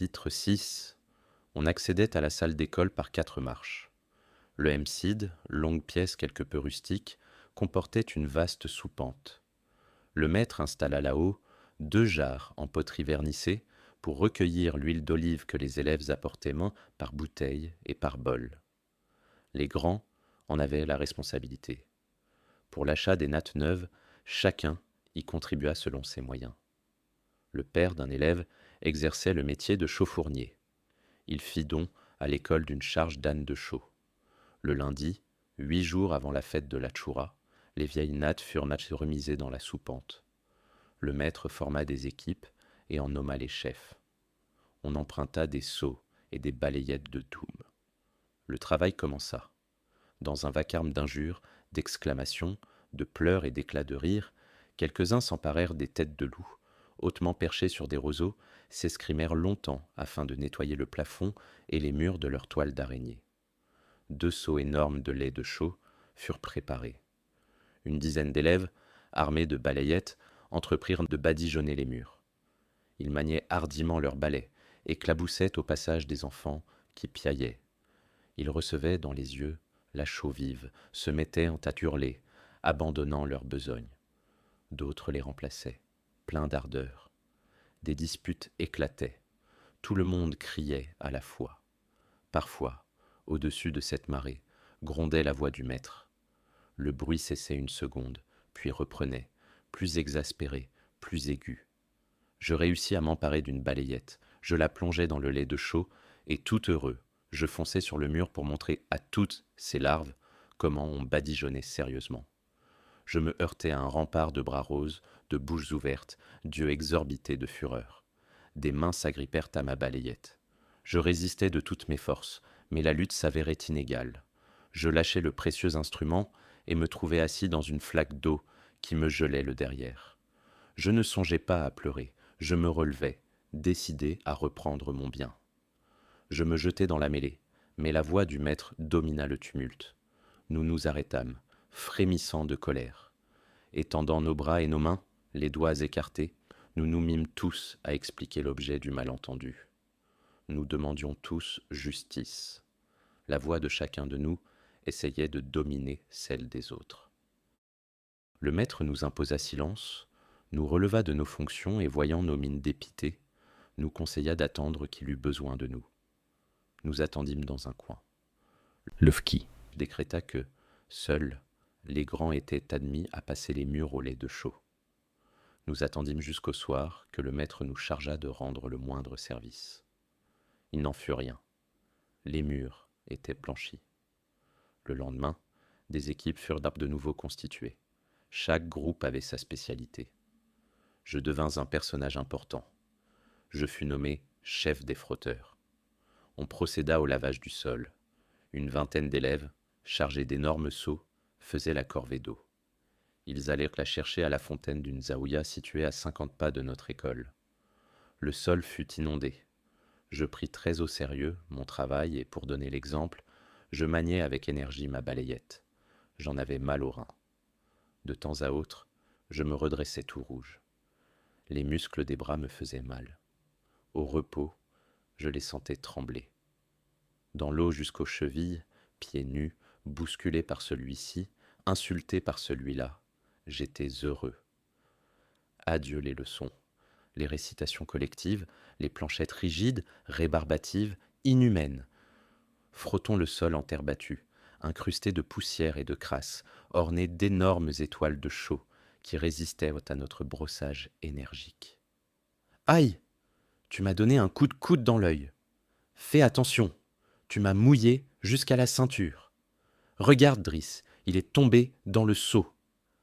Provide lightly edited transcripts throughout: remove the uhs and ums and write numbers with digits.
Chapitre 6. On accédait à la salle d'école par 4 marches. Le MCID, longue pièce quelque peu rustique, comportait une vaste soupente. Le maître installa là-haut 2 jarres en poterie vernissée pour recueillir l'huile d'olive que les élèves apportaient main par bouteille et par bol. Les grands en avaient la responsabilité. Pour l'achat des nattes neuves, chacun y contribua selon ses moyens. Le père d'un élève exerçait le métier de chauffournier. Il fit don à l'école d'une charge d'âne de chaux. Le lundi, 8 jours avant la fête de la Tchoura, les vieilles nattes furent remisées dans la soupente. Le maître forma des équipes et en nomma les chefs. On emprunta des seaux et des balayettes de Doum. Le travail commença. Dans un vacarme d'injures, d'exclamations, de pleurs et d'éclats de rire, quelques-uns s'emparèrent des têtes de loup, hautement perchés sur des roseaux, s'escrimèrent longtemps afin de nettoyer le plafond et les murs de leurs toiles d'araignée. 2 seaux énormes de lait de chaux furent préparés. Une dizaine d'élèves, armés de balayettes, entreprirent de badigeonner les murs. Ils maniaient hardiment leurs balais, éclaboussaient au passage des enfants qui piaillaient. Ils recevaient dans les yeux la chaux vive, se mettaient en à hurler, abandonnant leur besogne. D'autres les remplaçaient, pleins d'ardeur. Des disputes éclataient. Tout le monde criait à la fois. Parfois, au-dessus de cette marée, grondait la voix du maître. Le bruit cessait une seconde, puis reprenait, plus exaspéré, plus aigu. Je réussis à m'emparer d'une balayette, je la plongeai dans le lait de chaux, et tout heureux, je fonçai sur le mur pour montrer à toutes ces larves comment on badigeonnait sérieusement. Je me heurtai à un rempart de bras roses, de bouches ouvertes, d'yeux exorbités de fureur. Des mains s'agrippèrent à ma balayette. Je résistais de toutes mes forces, mais la lutte s'avérait inégale. Je lâchai le précieux instrument et me trouvai assis dans une flaque d'eau qui me gelait le derrière. Je ne songeais pas à pleurer, je me relevai, décidé à reprendre mon bien. Je me jetai dans la mêlée, mais la voix du maître domina le tumulte. Nous nous arrêtâmes, frémissant de colère. Étendant nos bras et nos mains, les doigts écartés, nous nous mîmes tous à expliquer l'objet du malentendu. Nous demandions tous justice. La voix de chacun de nous essayait de dominer celle des autres. Le maître nous imposa silence, nous releva de nos fonctions et voyant nos mines dépitées, nous conseilla d'attendre qu'il eût besoin de nous. Nous attendîmes dans un coin. Le fki décréta que, seuls, les grands étaient admis à passer les murs au lait de chaux. Nous attendîmes jusqu'au soir que le maître nous chargea de rendre le moindre service. Il n'en fut rien. Les murs étaient blanchis. Le lendemain, des équipes furent de nouveau constituées. Chaque groupe avait sa spécialité. Je devins un personnage important. Je fus nommé chef des frotteurs. On procéda au lavage du sol. Une vingtaine d'élèves, chargés d'énormes seaux, faisaient la corvée d'eau. Ils allèrent la chercher à la fontaine d'une zaouïa située à 50 pas de notre école. Le sol fut inondé. Je pris très au sérieux mon travail et, pour donner l'exemple, je maniai avec énergie ma balayette. J'en avais mal aux reins. De temps à autre, je me redressais tout rouge. Les muscles des bras me faisaient mal. Au repos, je les sentais trembler. Dans l'eau jusqu'aux chevilles, pieds nus, bousculé par celui-ci, insulté par celui-là, j'étais heureux. Adieu les leçons, les récitations collectives, les planchettes rigides, rébarbatives, inhumaines. Frottons le sol en terre battue, incrusté de poussière et de crasse, orné d'énormes étoiles de chaux qui résistaient à notre brossage énergique. Aïe! Tu m'as donné un coup de coude dans l'œil. Fais attention, tu m'as mouillé jusqu'à la ceinture. Regarde, Driss, il est tombé dans le seau.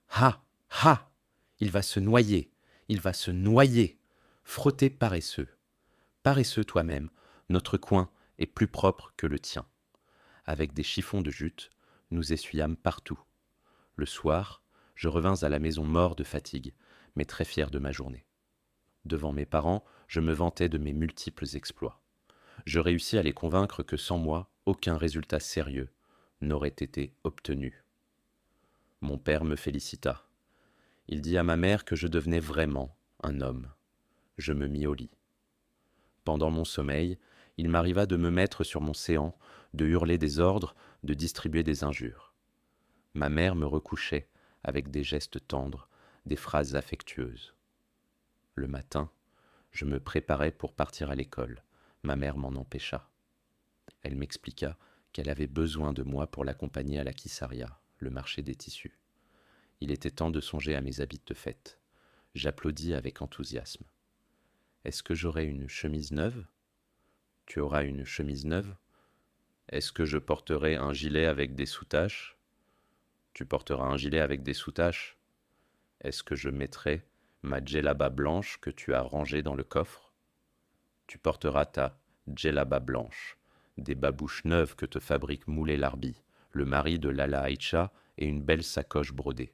Ha! Ha! Il va se noyer, il va se noyer. Frottez paresseux. Paresseux toi-même, notre coin est plus propre que le tien. Avec des chiffons de jute, nous essuyâmes partout. Le soir, je revins à la maison mort de fatigue, mais très fier de ma journée. Devant mes parents, je me vantais de mes multiples exploits. Je réussis à les convaincre que sans moi, aucun résultat sérieux n'aurait été obtenu. Mon père me félicita. Il dit à ma mère que je devenais vraiment un homme. Je me mis au lit. Pendant mon sommeil, il m'arriva de me mettre sur mon séant, de hurler des ordres, de distribuer des injures. Ma mère me recouchait avec des gestes tendres, des phrases affectueuses. Le matin, je me préparais pour partir à l'école. Ma mère m'en empêcha. Elle m'expliqua qu'elle avait besoin de moi pour l'accompagner à la Kissaria, le marché des tissus. Il était temps de songer à mes habits de fête. J'applaudis avec enthousiasme. Est-ce que j'aurai une chemise neuve ? Tu auras une chemise neuve ? Est-ce que je porterai un gilet avec des soutaches ? Tu porteras un gilet avec des soutaches ? Est-ce que je mettrai ma djellaba blanche que tu as rangée dans le coffre ? Tu porteras ta djellaba blanche, des babouches neuves que te fabrique Moulay Larbi, le mari de Lala Aïcha, et une belle sacoche brodée.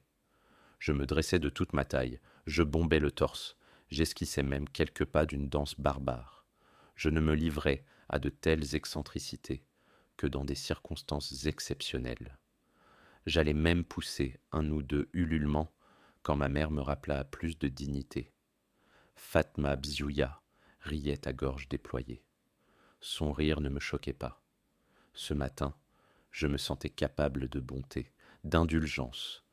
Je me dressais de toute ma taille, je bombais le torse, j'esquissais même quelques pas d'une danse barbare. Je ne me livrais à de telles excentricités que dans des circonstances exceptionnelles. J'allais même pousser un ou deux ululements quand ma mère me rappela à plus de dignité. Fatma Bziouya riait à gorge déployée. Son rire ne me choquait pas. Ce matin, je me sentais capable de bonté, d'indulgence.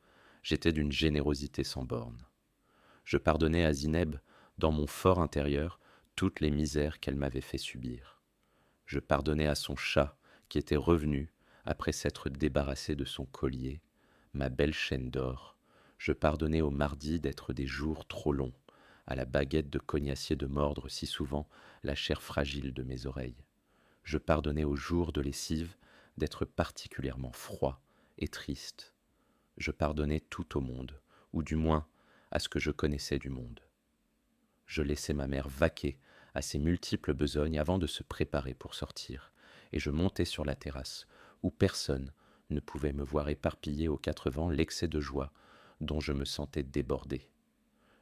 J'étais d'une générosité sans bornes. Je pardonnais à Zineb, dans mon fort intérieur, toutes les misères qu'elle m'avait fait subir. Je pardonnais à son chat, qui était revenu, après s'être débarrassé de son collier, ma belle chaîne d'or. Je pardonnais au mardi d'être des jours trop longs, à la baguette de cognacier de mordre si souvent la chair fragile de mes oreilles. Je pardonnais aux jours de lessive d'être particulièrement froid et triste. Je pardonnais tout au monde, ou du moins à ce que je connaissais du monde. Je laissais ma mère vaquer à ses multiples besognes avant de se préparer pour sortir, et je montais sur la terrasse, où personne ne pouvait me voir éparpiller aux quatre vents l'excès de joie dont je me sentais débordé.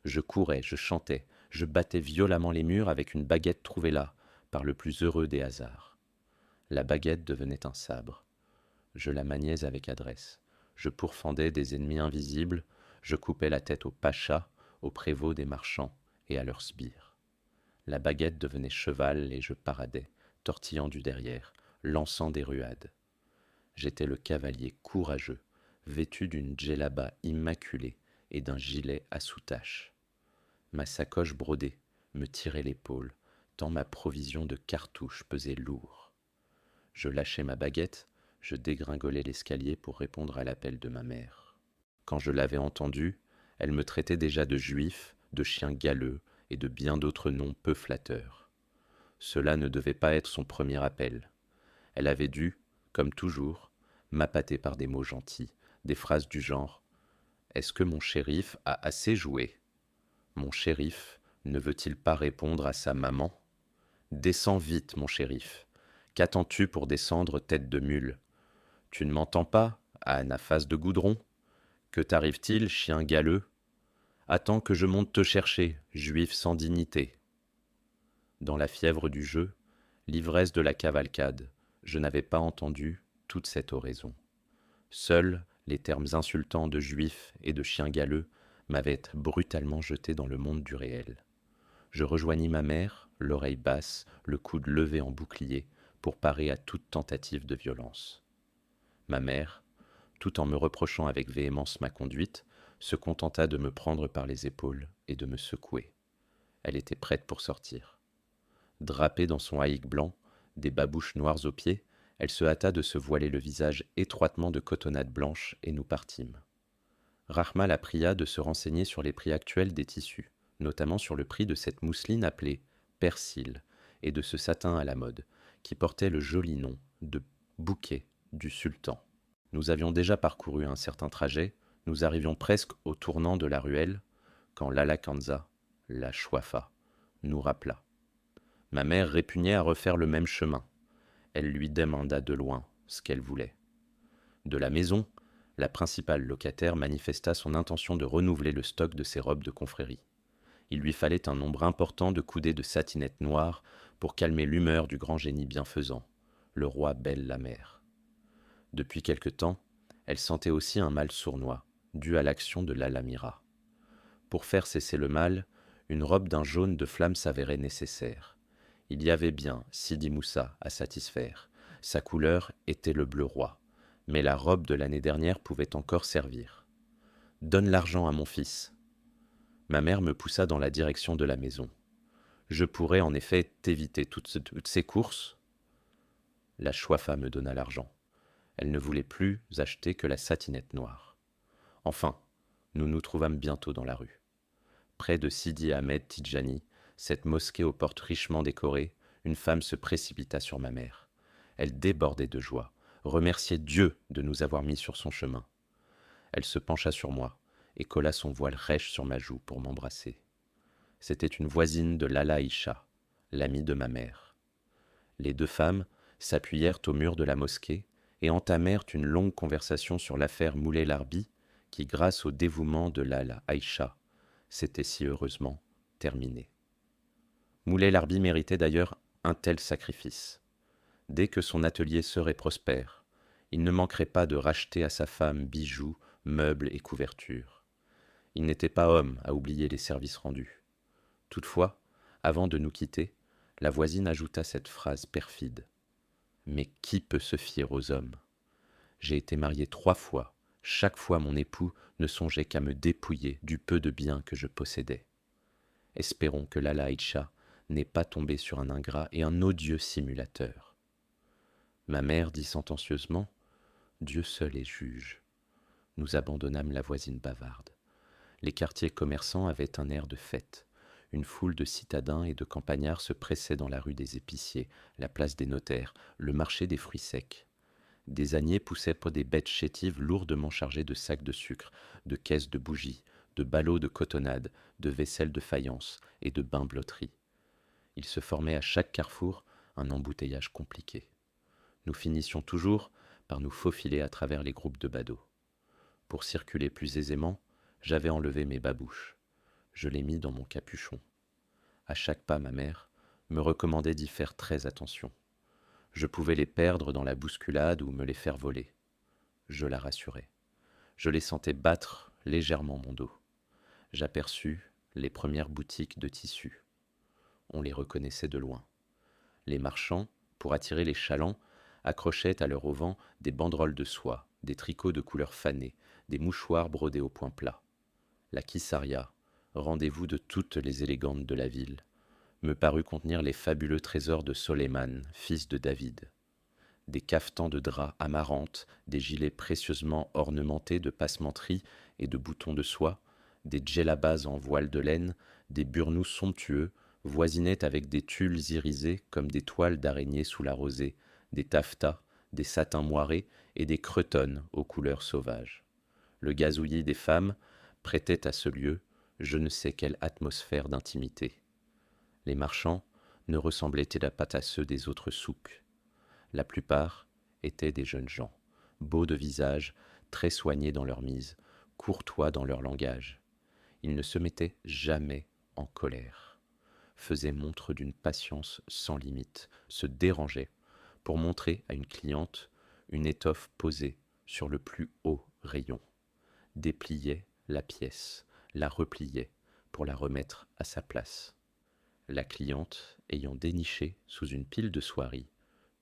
Je courais, je chantais, je battais violemment les murs avec une baguette trouvée là, par le plus heureux des hasards. La baguette devenait un sabre. Je la maniais avec adresse. Je pourfendais des ennemis invisibles, je coupais la tête aux pachas, aux prévôts des marchands et à leurs sbires. La baguette devenait cheval et je paradais, tortillant du derrière, lançant des ruades. J'étais le cavalier courageux, vêtu d'une djellaba immaculée et d'un gilet à soutache. Ma sacoche brodée me tirait l'épaule, tant ma provision de cartouches pesait lourd. Je lâchais ma baguette, je dégringolais l'escalier pour répondre à l'appel de ma mère. Quand je l'avais entendue, elle me traitait déjà de juif, de chien galeux et de bien d'autres noms peu flatteurs. Cela ne devait pas être son premier appel. Elle avait dû, comme toujours, m'appâter par des mots gentils, des phrases du genre « Est-ce que mon shérif a assez joué ? Mon shérif ne veut-il pas répondre à sa maman ? Descends vite, mon shérif. Qu'attends-tu pour descendre, tête de mule ? Tu ne m'entends pas, âne à face de goudron ? Que t'arrive-t-il, chien galeux ? Attends que je monte te chercher, juif sans dignité. » Dans la fièvre du jeu, l'ivresse de la cavalcade, je n'avais pas entendu toute cette oraison. Seuls les termes insultants de juif et de chien galeux m'avaient brutalement jeté dans le monde du réel. Je rejoignis ma mère, l'oreille basse, le coude levé en bouclier, pour parer à toute tentative de violence. Ma mère, tout en me reprochant avec véhémence ma conduite, se contenta de me prendre par les épaules et de me secouer. Elle était prête pour sortir. Drapée dans son haïk blanc, des babouches noires aux pieds, elle se hâta de se voiler le visage étroitement de cotonnade blanche et nous partîmes. Rahma la pria de se renseigner sur les prix actuels des tissus, notamment sur le prix de cette mousseline appelée persil et de ce satin à la mode, qui portait le joli nom de bouquet du sultan. Nous avions déjà parcouru un certain trajet, nous arrivions presque au tournant de la ruelle, quand Lala Kanza, la Chouafa, nous rappela. Ma mère répugnait à refaire le même chemin. Elle lui demanda de loin ce qu'elle voulait. De la maison, la principale locataire manifesta son intention de renouveler le stock de ses robes de confrérie. Il lui fallait un nombre important de coudées de satinette noire pour calmer l'humeur du grand génie bienfaisant, le roi Belle-la-Mère. Depuis quelque temps, elle sentait aussi un mal sournois, dû à l'action de l'Alamira. Pour faire cesser le mal, une robe d'un jaune de flamme s'avérait nécessaire. Il y avait bien Sidi Moussa à satisfaire. Sa couleur était le bleu roi, mais la robe de l'année dernière pouvait encore servir. « Donne l'argent à mon fils. » Ma mère me poussa dans la direction de la maison. Je pourrais en effet t'éviter toutes ces courses. La Chouafa me donna l'argent. Elle ne voulait plus acheter que la satinette noire. Enfin, nous nous trouvâmes bientôt dans la rue. Près de Sidi Ahmed Tidjani, cette mosquée aux portes richement décorées, une femme se précipita sur ma mère. Elle débordait de joie, remerciait Dieu de nous avoir mis sur son chemin. Elle se pencha sur moi et colla son voile rêche sur ma joue pour m'embrasser. C'était une voisine de Lala Isha, l'amie de ma mère. Les deux femmes s'appuyèrent au mur de la mosquée et entamèrent une longue conversation sur l'affaire Moulay-Larbi qui, grâce au dévouement de Lala Aïcha, s'était si heureusement terminée. Moulay-Larbi méritait d'ailleurs un tel sacrifice. Dès que son atelier serait prospère, il ne manquerait pas de racheter à sa femme bijoux, meubles et couvertures. Il n'était pas homme à oublier les services rendus. Toutefois, avant de nous quitter, la voisine ajouta cette phrase perfide. « Mais qui peut se fier aux hommes ? J'ai été mariée 3 fois. Chaque fois mon époux ne songeait qu'à me dépouiller du peu de biens que je possédais. Espérons que Lala Aïcha n'est pas tombée sur un ingrat et un odieux simulateur. » Ma mère dit sentencieusement « Dieu seul est juge. » Nous abandonnâmes la voisine bavarde. Les quartiers commerçants avaient un air de fête. Une foule de citadins et de campagnards se pressait dans la rue des épiciers, la place des notaires, le marché des fruits secs. Des âniers poussaient pour des bêtes chétives lourdement chargées de sacs de sucre, de caisses de bougies, de ballots de cotonnade, de vaisselle de faïence et de bains-blotteries. Il se formait à chaque carrefour un embouteillage compliqué. Nous finissions toujours par nous faufiler à travers les groupes de badauds. Pour circuler plus aisément, j'avais enlevé mes babouches. Je les mis dans mon capuchon. À chaque pas, ma mère me recommandait d'y faire très attention. Je pouvais les perdre dans la bousculade ou me les faire voler. Je la rassurais. Je les sentais battre légèrement mon dos. J'aperçus les premières boutiques de tissus. On les reconnaissait de loin. Les marchands, pour attirer les chalands, accrochaient à leur auvent des banderoles de soie, des tricots de couleur fanée, des mouchoirs brodés au point plat. La Kissaria, rendez-vous de toutes les élégantes de la ville, me parut contenir les fabuleux trésors de Soleiman, fils de David. Des cafetans de drap amarante, des gilets précieusement ornementés de passementeries et de boutons de soie, des djellabas en voile de laine, des burnous somptueux, voisinaient avec des tulles irisés comme des toiles d'araignée sous la rosée, des taffetas, des satins moirés et des cretonnes aux couleurs sauvages. Le gazouillis des femmes prêtait à ce lieu je ne sais quelle atmosphère d'intimité. Les marchands ne ressemblaient-ils pas à ceux des autres souks. La plupart étaient des jeunes gens, beaux de visage, très soignés dans leur mise, courtois dans leur langage. Ils ne se mettaient jamais en colère, faisaient montre d'une patience sans limite, se dérangeaient pour montrer à une cliente une étoffe posée sur le plus haut rayon, dépliaient la pièce, la repliaient pour la remettre à sa place. La cliente ayant déniché sous une pile de soieries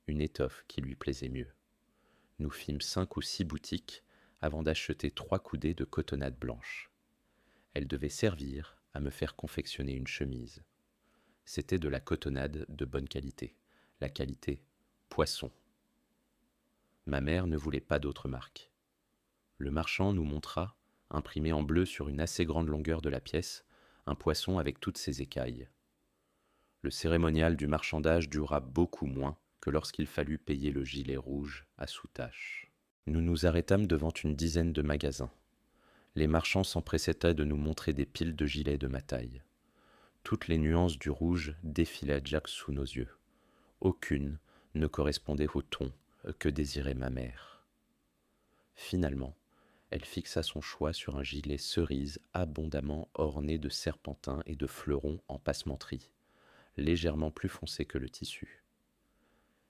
une étoffe qui lui plaisait mieux. Nous fîmes 5 ou 6 boutiques avant d'acheter 3 coudées de cotonnade blanche. Elle devait servir à me faire confectionner une chemise. C'était de la cotonnade de bonne qualité, la qualité poisson. Ma mère ne voulait pas d'autre marque. Le marchand nous montra, imprimé en bleu sur une assez grande longueur de la pièce, un poisson avec toutes ses écailles. Le cérémonial du marchandage dura beaucoup moins que lorsqu'il fallut payer le gilet rouge à sous-tache. Nous nous arrêtâmes devant une dizaine de magasins. Les marchands s'empressaient de nous montrer des piles de gilets de ma taille. Toutes les nuances du rouge défilaient sous nos yeux. Aucune ne correspondait au ton que désirait ma mère. Finalement, elle fixa son choix sur un gilet cerise abondamment orné de serpentins et de fleurons en passementerie, légèrement plus foncé que le tissu.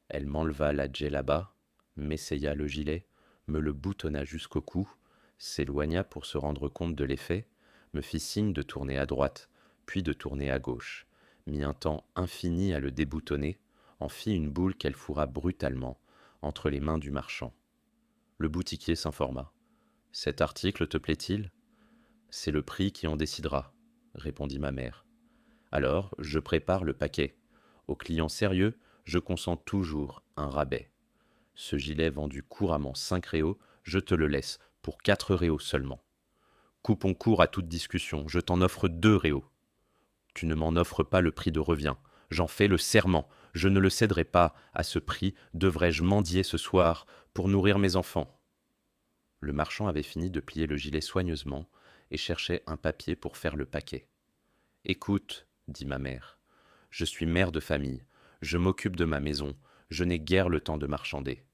Elle m'enleva la djellaba, m'essaya le gilet, me le boutonna jusqu'au cou, s'éloigna pour se rendre compte de l'effet, me fit signe de tourner à droite, puis de tourner à gauche, mit un temps infini à le déboutonner, en fit une boule qu'elle fourra brutalement entre les mains du marchand. Le boutiquier s'informa. « Cet article te plaît-il ? » ?»« C'est le prix qui en décidera, » répondit ma mère. « Alors, je prépare le paquet. Aux clients sérieux, je consens toujours un rabais. Ce gilet vendu couramment 5 réaux, je te le laisse pour 4 réaux seulement. Coupons court à toute discussion, je t'en offre 2 réaux. Tu ne m'en offres pas le prix de revient. J'en fais le serment. Je ne le céderai pas. À ce prix, devrais-je mendier ce soir pour nourrir mes enfants ?» Le marchand avait fini de plier le gilet soigneusement et cherchait un papier pour faire le paquet. « Écoute, dit ma mère, je suis mère de famille, je m'occupe de ma maison, je n'ai guère le temps de marchander.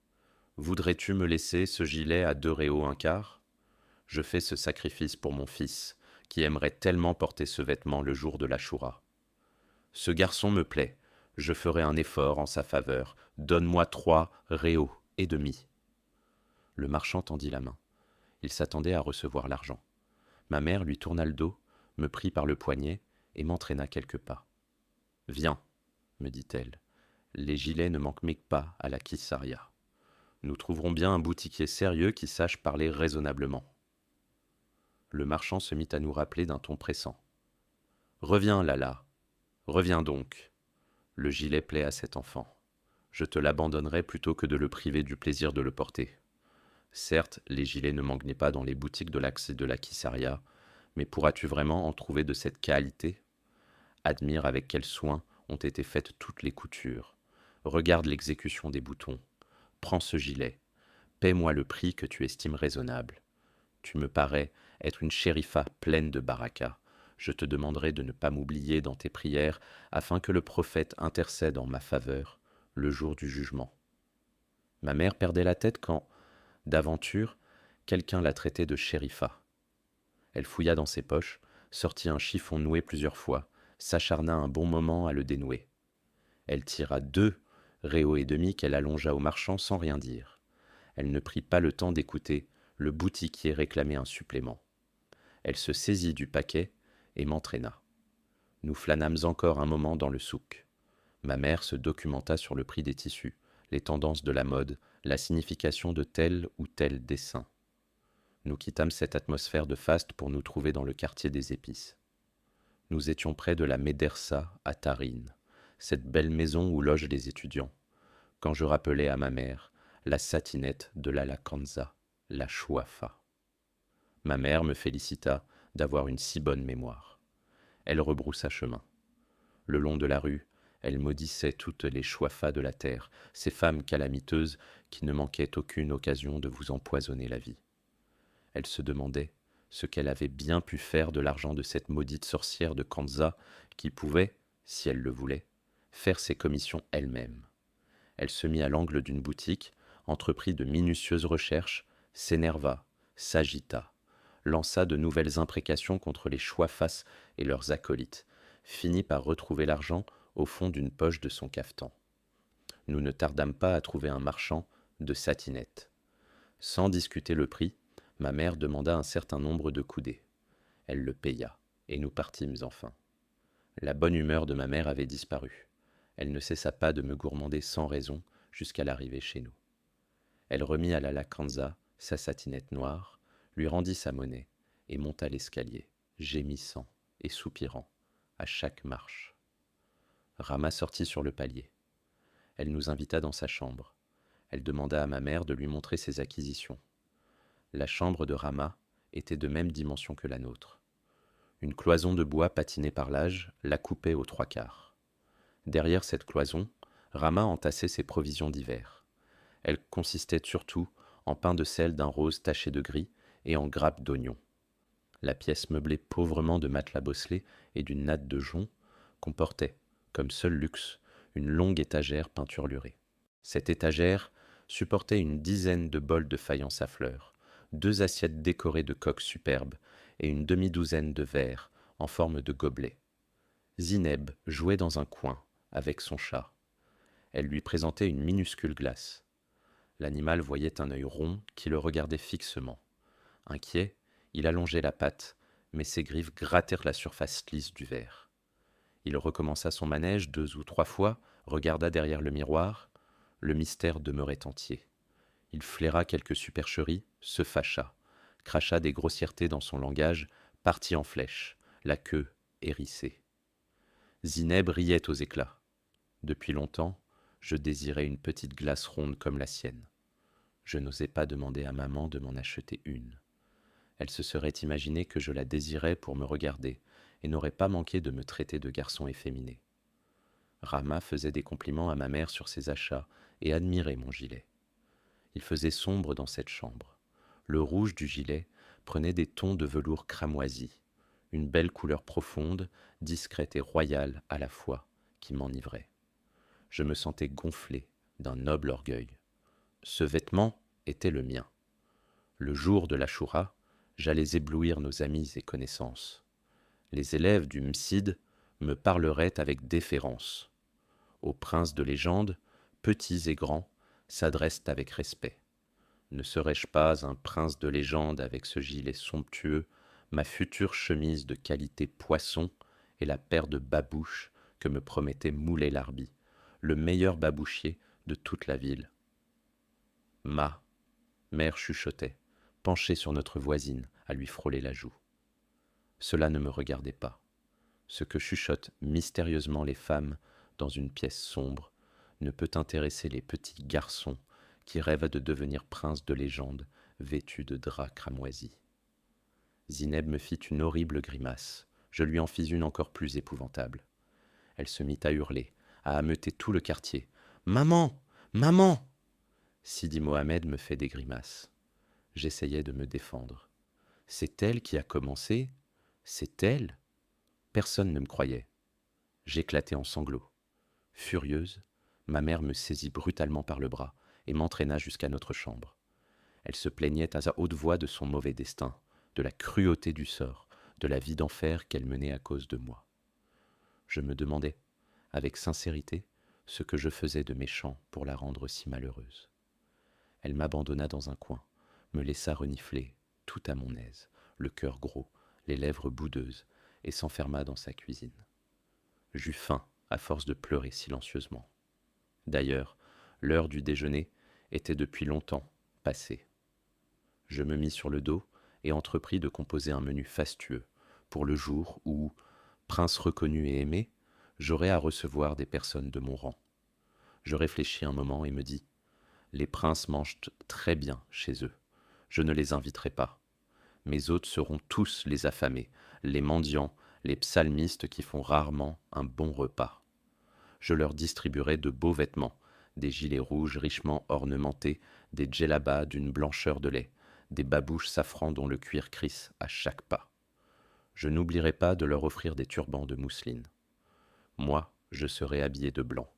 Voudrais-tu me laisser ce gilet à 2 réaux un quart ? Je fais ce sacrifice pour mon fils, qui aimerait tellement porter ce vêtement le jour de l'Achoura. Ce garçon me plaît, je ferai un effort en sa faveur, donne-moi 3 réaux et demi. » Le marchand tendit la main. Il s'attendait à recevoir l'argent. Ma mère lui tourna le dos, me prit par le poignet et m'entraîna quelques pas. « Viens, me dit-elle, les gilets ne manquent pas à la Kissaria. Nous trouverons bien un boutiquier sérieux qui sache parler raisonnablement. » Le marchand se mit à nous rappeler d'un ton pressant. « Reviens, Lala, reviens donc. Le gilet plaît à cet enfant. Je te l'abandonnerai plutôt que de le priver du plaisir de le porter. Certes, les gilets ne manquaient pas dans les boutiques de l'axe et de la Kissaria, mais pourras-tu vraiment en trouver de cette qualité ? Admire avec quel soin ont été faites toutes les coutures. Regarde l'exécution des boutons. Prends ce gilet. Paie-moi le prix que tu estimes raisonnable. Tu me parais être une chérifa pleine de baraka. Je te demanderai de ne pas m'oublier dans tes prières, afin que le prophète intercède en ma faveur le jour du jugement. » Ma mère perdait la tête quand, d'aventure, quelqu'un la traitait de chérifa. Elle fouilla dans ses poches, sortit un chiffon noué plusieurs fois, s'acharna un bon moment à le dénouer. Elle tira 2 réaux et demi qu'elle allongea au marchand sans rien dire. Elle ne prit pas le temps d'écouter le boutiquier réclamer un supplément. Elle se saisit du paquet et m'entraîna. Nous flânâmes encore un moment dans le souk. Ma mère se documenta sur le prix des tissus, les tendances de la mode, la signification de tel ou tel dessin. Nous quittâmes cette atmosphère de faste pour nous trouver dans le quartier des épices. Nous étions près de la Médersa à Tarine, cette belle maison où logent les étudiants, quand je rappelai à ma mère la satinette de l'Alakanza, la Chouafa. Ma mère me félicita d'avoir une si bonne mémoire. Elle rebroussa chemin. Le long de la rue, elle maudissait toutes les chouafas de la terre, ces femmes calamiteuses qui ne manquaient aucune occasion de vous empoisonner la vie. Elle se demandait ce qu'elle avait bien pu faire de l'argent de cette maudite sorcière de Kanza qui pouvait, si elle le voulait, faire ses commissions elle-même. Elle se mit à l'angle d'une boutique, entreprit de minutieuses recherches, s'énerva, s'agita, lança de nouvelles imprécations contre les chouafas et leurs acolytes, finit par retrouver l'argent au fond d'une poche de son cafetan. Nous ne tardâmes pas à trouver un marchand de satinettes. Sans discuter le prix, ma mère demanda un certain nombre de coudées. Elle le paya, et nous partîmes enfin. La bonne humeur de ma mère avait disparu. Elle ne cessa pas de me gourmander sans raison jusqu'à l'arrivée chez nous. Elle remit à la Lacanza sa satinette noire, lui rendit sa monnaie et monta l'escalier, gémissant et soupirant à chaque marche. Rama sortit sur le palier. Elle nous invita dans sa chambre. Elle demanda à ma mère de lui montrer ses acquisitions. La chambre de Rama était de même dimension que la nôtre. Une cloison de bois patinée par l'âge la coupait aux 3/4. Derrière cette cloison, Rama entassait ses provisions d'hiver. Elles consistaient surtout en pain de sel d'un rose taché de gris et en grappes d'oignons. La pièce meublée pauvrement de matelas bosselés et d'une natte de jonc comportait, comme seul luxe, une longue étagère peinturlurée. Cette étagère supportait une dizaine de bols de faïence à fleurs, 2 assiettes décorées de coques superbes et une demi-douzaine de verres en forme de gobelets. Zineb jouait dans un coin avec son chat. Elle lui présentait une minuscule glace. L'animal voyait un œil rond qui le regardait fixement. Inquiet, il allongeait la patte, mais ses griffes grattèrent la surface lisse du verre. Il recommença son manège 2 ou 3 fois, regarda derrière le miroir. Le mystère demeurait entier. Il flaira quelques supercheries, se fâcha, cracha des grossièretés dans son langage, partit en flèche, la queue hérissée. Zineb riait aux éclats. Depuis longtemps, je désirais une petite glace ronde comme la sienne. Je n'osais pas demander à maman de m'en acheter une. Elle se serait imaginé que je la désirais pour me regarder et n'aurait pas manqué de me traiter de garçon efféminé. Rama faisait des compliments à ma mère sur ses achats et admirait mon gilet. Il faisait sombre dans cette chambre. Le rouge du gilet prenait des tons de velours cramoisi, une belle couleur profonde, discrète et royale à la fois, qui m'enivrait. Je me sentais gonflé d'un noble orgueil. Ce vêtement était le mien. Le jour de l'Achoura, j'allais éblouir nos amis et connaissances. Les élèves du MSID me parleraient avec déférence. Aux princes de légende, petits et grands, s'adressent avec respect. Ne serais-je pas un prince de légende avec ce gilet somptueux, ma future chemise de qualité poisson et la paire de babouches que me promettait Moulay Larbi, le meilleur babouchier de toute la ville. Mère chuchotait, penchée sur notre voisine à lui frôler la joue. Cela ne me regardait pas. Ce que chuchotent mystérieusement les femmes dans une pièce sombre ne peut intéresser les petits garçons qui rêvent de devenir princes de légende vêtus de draps cramoisis. Zineb me fit une horrible grimace. Je lui en fis une encore plus épouvantable. Elle se mit à hurler, à ameuter tout le quartier. « Maman! Maman !» Sidi Mohamed me fait des grimaces. J'essayais de me défendre. C'est elle qui a commencé. C'est elle. Personne ne me croyait. J'éclatai en sanglots. Furieuse, ma mère me saisit brutalement par le bras et m'entraîna jusqu'à notre chambre. Elle se plaignait à sa haute voix de son mauvais destin, de la cruauté du sort, de la vie d'enfer qu'elle menait à cause de moi. Je me demandais, avec sincérité, ce que je faisais de méchant pour la rendre si malheureuse. Elle m'abandonna dans un coin, me laissa renifler, tout à mon aise, le cœur gros, les lèvres boudeuses, et s'enferma dans sa cuisine. J'eus faim à force de pleurer silencieusement. D'ailleurs, l'heure du déjeuner était depuis longtemps passée. Je me mis sur le dos et entrepris de composer un menu fastueux pour le jour où, prince reconnu et aimé, j'aurais à recevoir des personnes de mon rang. Je réfléchis un moment et me dis « Les princes mangent très bien chez eux. Je ne les inviterai pas. Mes hôtes seront tous les affamés, les mendiants, les psalmistes qui font rarement un bon repas. Je leur distribuerai de beaux vêtements, des gilets rouges richement ornementés, des djellabas d'une blancheur de lait, des babouches safran dont le cuir crisse à chaque pas. Je n'oublierai pas de leur offrir des turbans de mousseline. Moi, je serai habillé de blanc.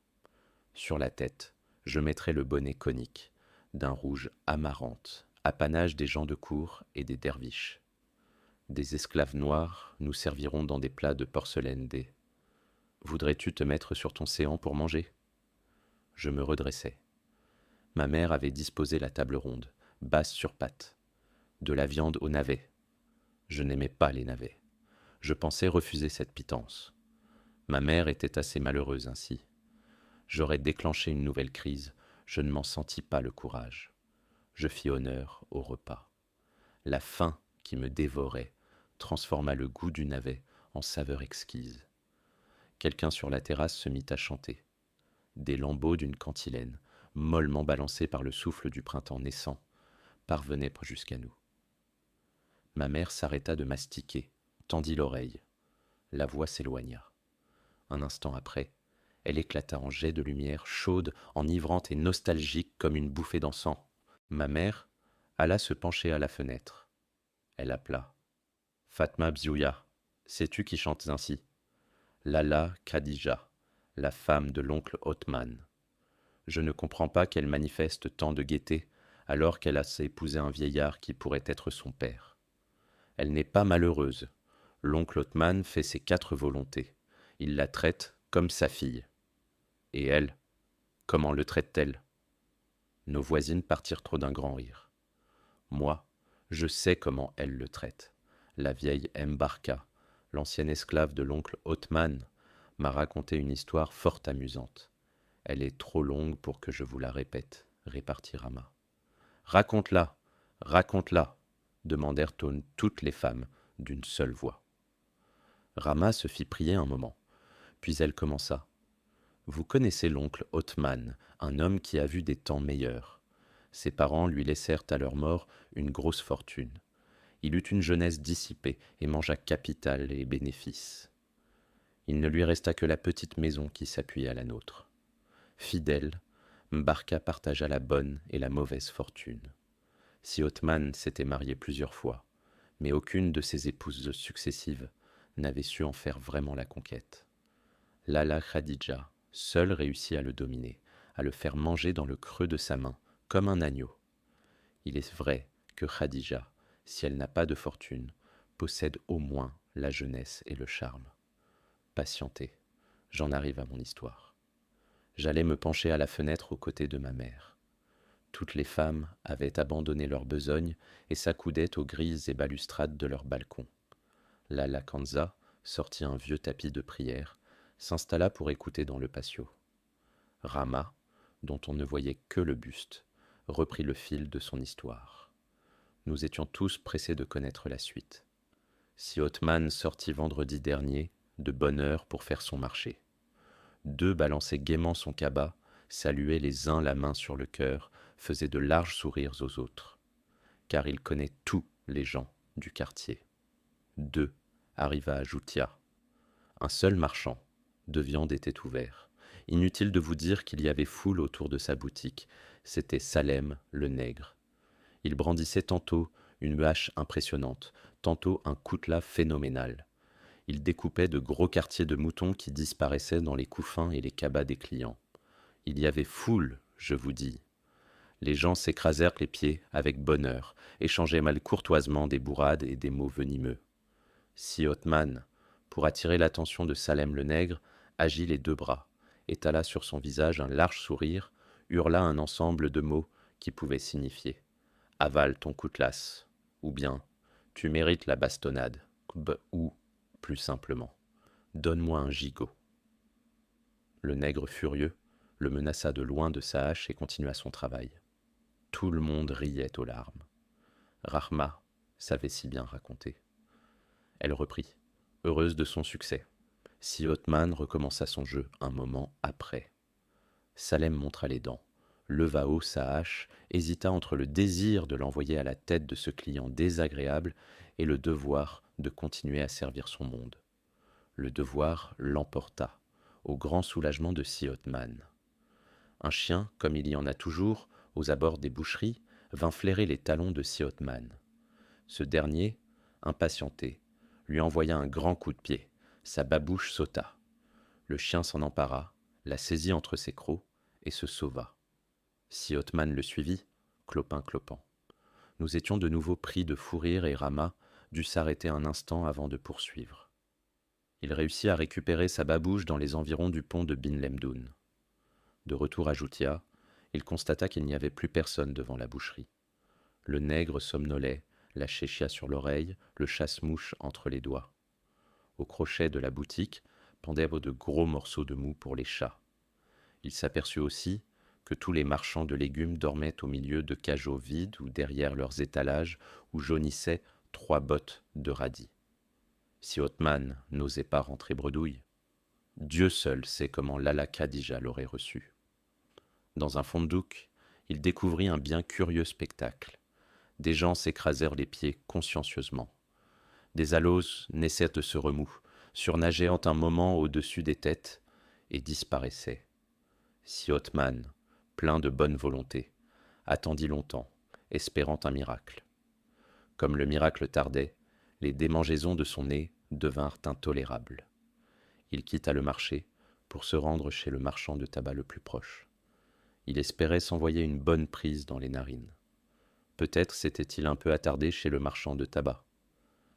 Sur la tête, je mettrai le bonnet conique, d'un rouge amarante, apanage des gens de cour et des derviches. Des esclaves noirs nous serviront dans des plats de porcelaine des. Voudrais-tu te mettre sur ton séant pour manger ? Je me redressai. Ma mère avait disposé la table ronde, basse sur pattes. De la viande au navet. Je n'aimais pas les navets. Je pensais refuser cette pitance. Ma mère était assez malheureuse ainsi. J'aurais déclenché une nouvelle crise, je ne m'en sentis pas le courage. Je fis honneur au repas. La faim qui me dévorait transforma le goût du navet en saveur exquise. Quelqu'un sur la terrasse se mit à chanter. Des lambeaux d'une cantilène, mollement balancés par le souffle du printemps naissant, parvenaient jusqu'à nous. Ma mère s'arrêta de mastiquer, tendit l'oreille. La voix s'éloigna. Un instant après, elle éclata en jets de lumière chaude, enivrante et nostalgique comme une bouffée d'encens. Ma mère alla se pencher à la fenêtre. Elle appela. « Fatma Bzouya, sais-tu qui chante ainsi ? Lala Khadija, la femme de l'oncle Othman. Je ne comprends pas qu'elle manifeste tant de gaieté alors qu'elle a épousé un vieillard qui pourrait être son père. Elle n'est pas malheureuse. L'oncle Othman fait ses 4 volontés. Il la traite comme sa fille. Et elle, comment le traite-t-elle ? » Nos voisines partirent trop d'un grand rire. Moi, je sais comment elle le traite. La vieille Mbarka, l'ancienne esclave de l'oncle Othman, m'a raconté une histoire fort amusante. Elle est trop longue pour que je vous la répète, répartit Rama. Raconte-la, raconte-la, demandèrent toutes les femmes d'une seule voix. Rama se fit prier un moment, puis elle commença. Vous connaissez l'oncle Othman, un homme qui a vu des temps meilleurs. Ses parents lui laissèrent à leur mort une grosse fortune. Il eut une jeunesse dissipée et mangea capital et bénéfices. Il ne lui resta que la petite maison qui s'appuyait à la nôtre. Fidèle, Mbarka partagea la bonne et la mauvaise fortune. Si Othman s'était marié plusieurs fois, mais aucune de ses épouses successives n'avait su en faire vraiment la conquête. Lala Khadija, seule réussit à le dominer, à le faire manger dans le creux de sa main, comme un agneau. Il est vrai que Khadija, si elle n'a pas de fortune, possède au moins la jeunesse et le charme. Patientez, j'en arrive à mon histoire. J'allais me pencher à la fenêtre aux côtés de ma mère. Toutes les femmes avaient abandonné leur besogne et s'accoudaient aux grilles et balustrades de leur balcon. Lala Kanza sortit un vieux tapis de prière, s'installa pour écouter dans le patio. Rama, dont on ne voyait que le buste, reprit le fil de son histoire. Nous étions tous pressés de connaître la suite. Si Othman sortit vendredi dernier, de bonne heure pour faire son marché. 2 balançaient gaiement son cabas, saluaient les uns la main sur le cœur, faisaient de larges sourires aux autres. Car il connaît tous les gens du quartier. 2 arriva à Joutia. Un seul marchand de viande était ouvert. Inutile de vous dire qu'il y avait foule autour de sa boutique. C'était Salem le nègre. Il brandissait tantôt une hache impressionnante, tantôt un coutelas phénoménal. Il découpait de gros quartiers de moutons qui disparaissaient dans les couffins et les cabas des clients. Il y avait foule, je vous dis. Les gens s'écrasèrent les pieds avec bonheur, échangeaient mal courtoisement des bourrades et des mots venimeux. Si Othman, pour attirer l'attention de Salem le nègre, agit les 2 bras, étala sur son visage un large sourire, hurla un ensemble de mots qui pouvaient signifier « Avale ton coutelas » ou bien « Tu mérites la bastonnade » ou, plus simplement, « Donne-moi un gigot ». Le nègre furieux le menaça de loin de sa hache et continua son travail. Tout le monde riait aux larmes. Rahma savait si bien raconter. Elle reprit, heureuse de son succès. Si Othman recommença son jeu un moment après. Salem montra les dents, leva haut sa hache, hésita entre le désir de l'envoyer à la tête de ce client désagréable et le devoir de continuer à servir son monde. Le devoir l'emporta, au grand soulagement de Si Othman. Un chien, comme il y en a toujours, aux abords des boucheries, vint flairer les talons de Si Othman. Ce dernier, impatienté, lui envoya un grand coup de pied. Sa babouche sauta. Le chien s'en empara, la saisit entre ses crocs et se sauva. Si Othman le suivit, clopin-clopant. Nous étions de nouveau pris de fou rire et Rama dut s'arrêter un instant avant de poursuivre. Il réussit à récupérer sa babouche dans les environs du pont de Bin Lemdoun. De retour à Joutia, il constata qu'il n'y avait plus personne devant la boucherie. Le nègre somnolait, la chéchia sur l'oreille, le chasse-mouche entre les doigts. Au crochet de la boutique pendaient de gros morceaux de mou pour les chats. Il s'aperçut aussi que tous les marchands de légumes dormaient au milieu de cageots vides ou derrière leurs étalages où jaunissaient 3 bottes de radis. Si Othman n'osait pas rentrer bredouille, Dieu seul sait comment Lala Khadija l'aurait reçu. Dans un fondouk, il découvrit un bien curieux spectacle. Des gens s'écrasèrent les pieds consciencieusement. Des aloses naissaient de ce remous, surnageant un moment au-dessus des têtes, et disparaissaient. Si Othman, plein de bonne volonté, attendit longtemps, espérant un miracle. Comme le miracle tardait, les démangeaisons de son nez devinrent intolérables. Il quitta le marché pour se rendre chez le marchand de tabac le plus proche. Il espérait s'envoyer une bonne prise dans les narines. Peut-être s'était-il un peu attardé chez le marchand de tabac.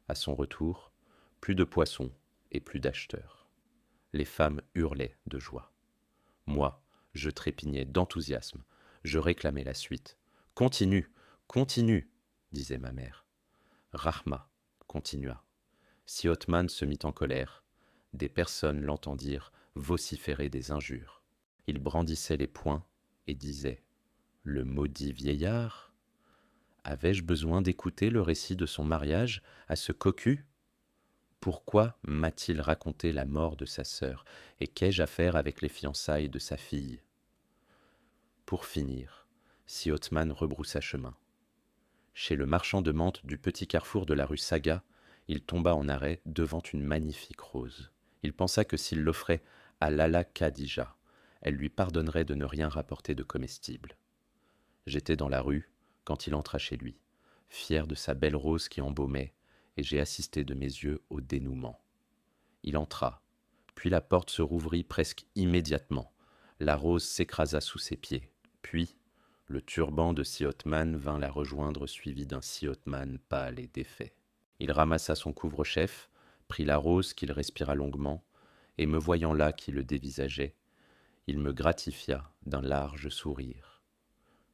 À son retour, plus de poissons et plus d'acheteurs. Les femmes hurlaient de joie. Moi, je trépignais d'enthousiasme. Je réclamais la suite. « Continue, continue !» disait ma mère. Rahma continua. Si Othman se mit en colère, Des personnes l'entendirent vociférer des injures. Il brandissait les poings et disait « Le maudit vieillard ! Avais-je besoin d'écouter le récit de son mariage à ce cocu ? Pourquoi m'a-t-il raconté la mort de sa sœur et qu'ai-je à faire avec les fiançailles de sa fille ?» Pour finir, si Othman rebroussa chemin. Chez le marchand de menthe du petit carrefour de la rue Saga, il tomba en arrêt devant une magnifique rose. Il pensa que s'il l'offrait à Lala Khadija, elle lui pardonnerait de ne rien rapporter de comestible. J'étais dans la rue quand il entra chez lui, fier de sa belle rose qui embaumait, et j'ai assisté de mes yeux au dénouement. Il entra, puis la porte se rouvrit presque immédiatement. La rose s'écrasa sous ses pieds, puis le turban de Siotman vint la rejoindre suivi d'un Siotman pâle et défait. Il ramassa son couvre-chef, prit la rose qu'il respira longuement, et me voyant là qui le dévisageait, il me gratifia d'un large sourire.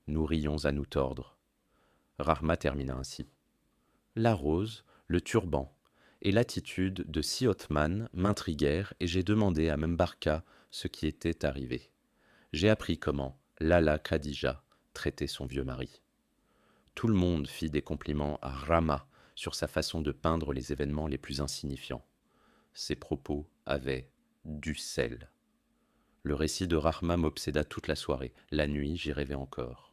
Nous rions à nous tordre. Rahma termina ainsi. La rose, le turban et l'attitude de Siotman m'intriguèrent et j'ai demandé à Mbarka ce qui était arrivé. J'ai appris comment Lala Khadija traitait son vieux mari. Tout le monde fit des compliments à Rahma sur sa façon de peindre les événements les plus insignifiants. Ses propos avaient du sel. Le récit de Rahma m'obséda toute la soirée. La nuit, j'y rêvais encore.